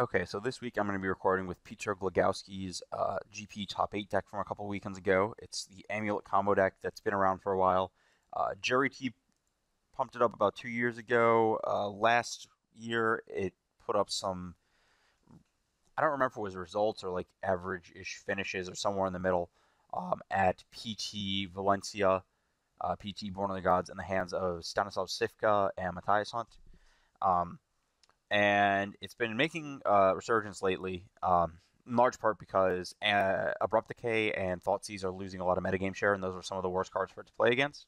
Okay, so this week I'm going to be recording with Peter Glagowski's GP Top 8 deck from a couple weekends ago. It's the Amulet combo deck that's been around for a while. Jerry T pumped it up about 2 years ago. Last year it put up some, I don't remember if it was results or like average-ish finishes or somewhere in the middle at PT Valencia, PT Born of the Gods in the hands of Stanislav Sivka and Matthias Hunt. Um, and it's been making resurgence lately, in large part because Abrupt Decay and Thoughtseize are losing a lot of metagame share, and those are some of the worst cards for it to play against.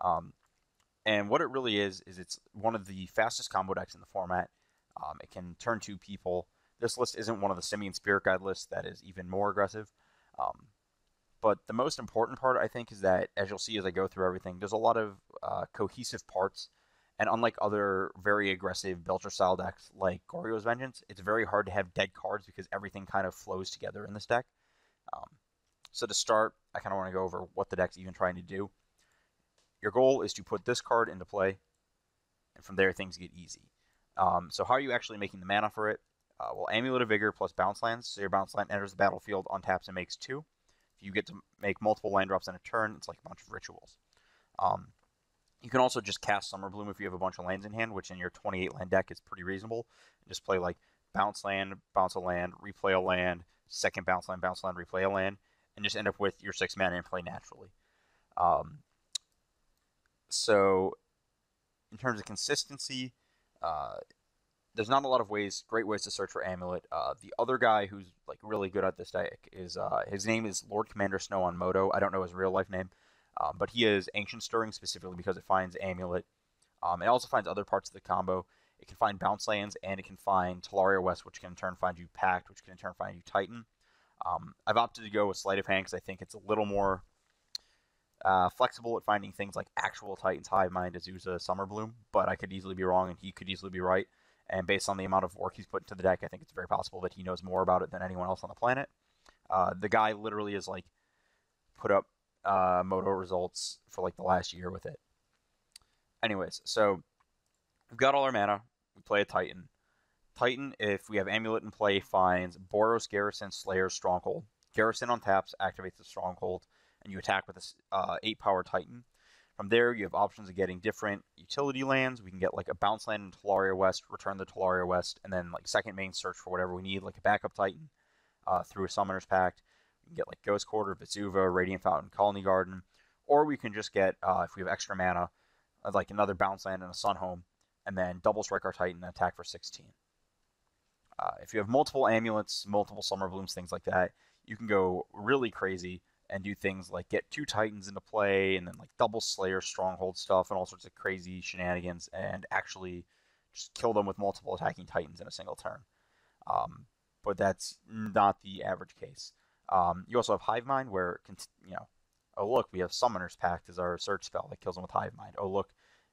Um, and what it really is it's one of the fastest combo decks in the format. It can turn two people. This list isn't one of the Simian Spirit Guide lists that is even more aggressive. Um, but the most important part, I think, is that, as you'll see as I go through everything, there's a lot of cohesive parts. And unlike other very aggressive Belcher style decks like Goryo's Vengeance, it's very hard to have dead cards because everything kind of flows together in this deck. Um, so to start, I kind of want to go over what the deck's even trying to do. Your goal is to put this card into play, and from there things get easy. So how are you actually making the mana for it? Well, Amulet of Vigor plus bounce lands. So your bounce land enters the battlefield, untaps, and makes 2. If you get to make multiple land drops in a turn, it's like a bunch of rituals. You can also just cast Summer Bloom if you have a bunch of lands in hand, which in your 28 land deck is pretty reasonable. And just play like bounce a land, replay a land, second bounce land, replay a land, and just end up with your 6 mana and play naturally. So in terms of consistency, there's not a lot of great ways to search for Amulet. The other guy who's like really good at this deck is his name is Lord Commander Snow on Moto. I don't know his real life name. But he is Ancient Stirring specifically because it finds Amulet. It also finds other parts of the combo. It can find Bounce Lands, and it can find Talaria West, which can in turn find you Pact, which can in turn find you Titan. I've opted to go with Sleight of Hand because I think it's a little more flexible at finding things like actual Titans, Hive Mind, Azusa, Summer Bloom, but I could easily be wrong, and he could easily be right. And based on the amount of work he's put into the deck, I think it's very possible that he knows more about it than anyone else on the planet. The guy literally is like put up Moto results for like the last year with it. Anyways, so we've got all our mana. We play a Titan. Titan, if we have Amulet in play, finds Boros, Garrison, Slayer, Stronghold. Garrison on taps activates the Stronghold, and you attack with this 8-power Titan. From there, you have options of getting different utility lands. We can get like a bounce land in Talaria West, return the Talaria West, and then like second main search for whatever we need, like a backup Titan through a Summoner's Pact. We can get like Ghost Quarter, Vesuva, Radiant Fountain, Colony Garden, or we can just get, if we have extra mana, like another bounce land and a Sun Home, and then double strike our Titan and attack for 16. If you have multiple amulets, multiple Summer Blooms, things like that, you can go really crazy and do things like get 2 Titans into play and then like double Slayer Stronghold stuff and all sorts of crazy shenanigans and actually just kill them with multiple attacking Titans in a single turn. But that's not the average case. You also have Hive Mind where, oh look, we have Summoner's Pact as our search spell that kills them with Hive Mind. Oh look,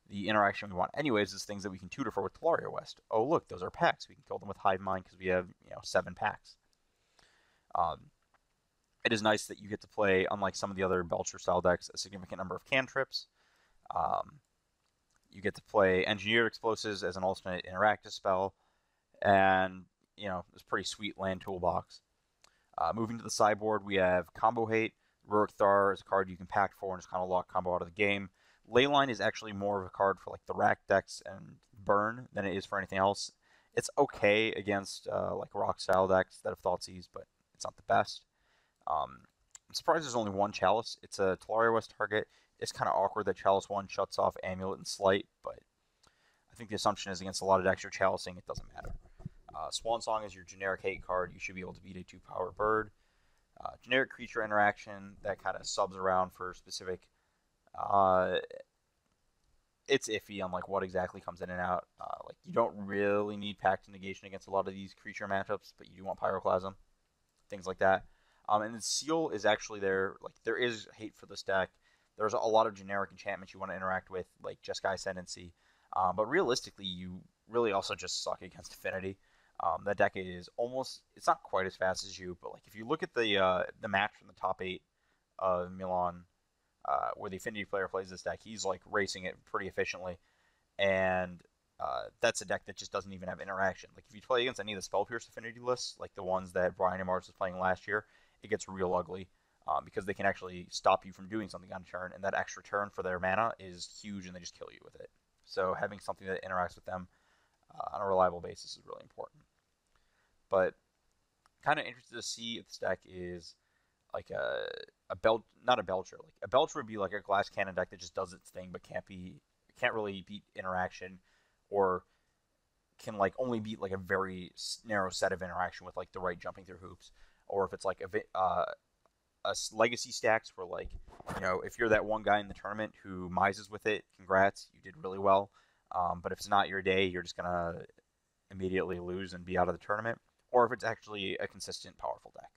the interaction we want anyways is things that we can tutor for with Talaria West. Oh look, those are packs. We can kill them with Hive Mind because we have 7 packs. It is nice that you get to play, unlike some of the other Belcher style decks, a significant number of cantrips. You get to play Engineered Explosives as an alternate interactive spell, and it's a pretty sweet land toolbox. Moving to the sideboard, we have Combo Hate. Rurik Thar is a card you can pack for and just kind of lock combo out of the game. Leyline is actually more of a card for like the rack decks and burn than it is for anything else. It's okay against like rock style decks that have Thoughtseize, but it's not the best. I'm surprised there's only one Chalice. It's a Talaria West target. It's kind of awkward that Chalice 1 shuts off Amulet and Slight, but I think the assumption is against a lot of decks you're Chalicing, it doesn't matter. Swan Song is your generic hate card. You should be able to beat a 2-power bird. Generic creature interaction that kind of subs around for specific. It's iffy on like what exactly comes in and out. Like you don't really need Pact and Negation against a lot of these creature matchups, but you do want Pyroclasm, things like that. And then Seal is actually there. Like there is hate for this deck. There's a lot of generic enchantments you want to interact with, like Jeskai Ascendancy. But realistically, you really also just suck against Affinity. That deck is it's not quite as fast as you, but like if you look at the match from the top 8 of Milan, where the Affinity player plays this deck, he's like racing it pretty efficiently. And that's a deck that just doesn't even have interaction. Like if you play against any of the Spell Pierce Affinity lists, like the ones that Brian and Mars was playing last year, it gets real ugly because they can actually stop you from doing something on turn, and that extra turn for their mana is huge, and they just kill you with it. So having something that interacts with them on a reliable basis is really important. But kind of interested to see if this deck is like not a belcher. Like a belcher would be like a glass cannon deck that just does its thing, but can't really beat interaction, or can like only beat like a very narrow set of interaction with like the right jumping through hoops, or if it's like a legacy stacks where like if you're that one guy in the tournament who mises with it, congrats, you did really well. But if it's not your day, you're just gonna immediately lose and be out of the tournament. Or if it's actually a consistent, powerful deck.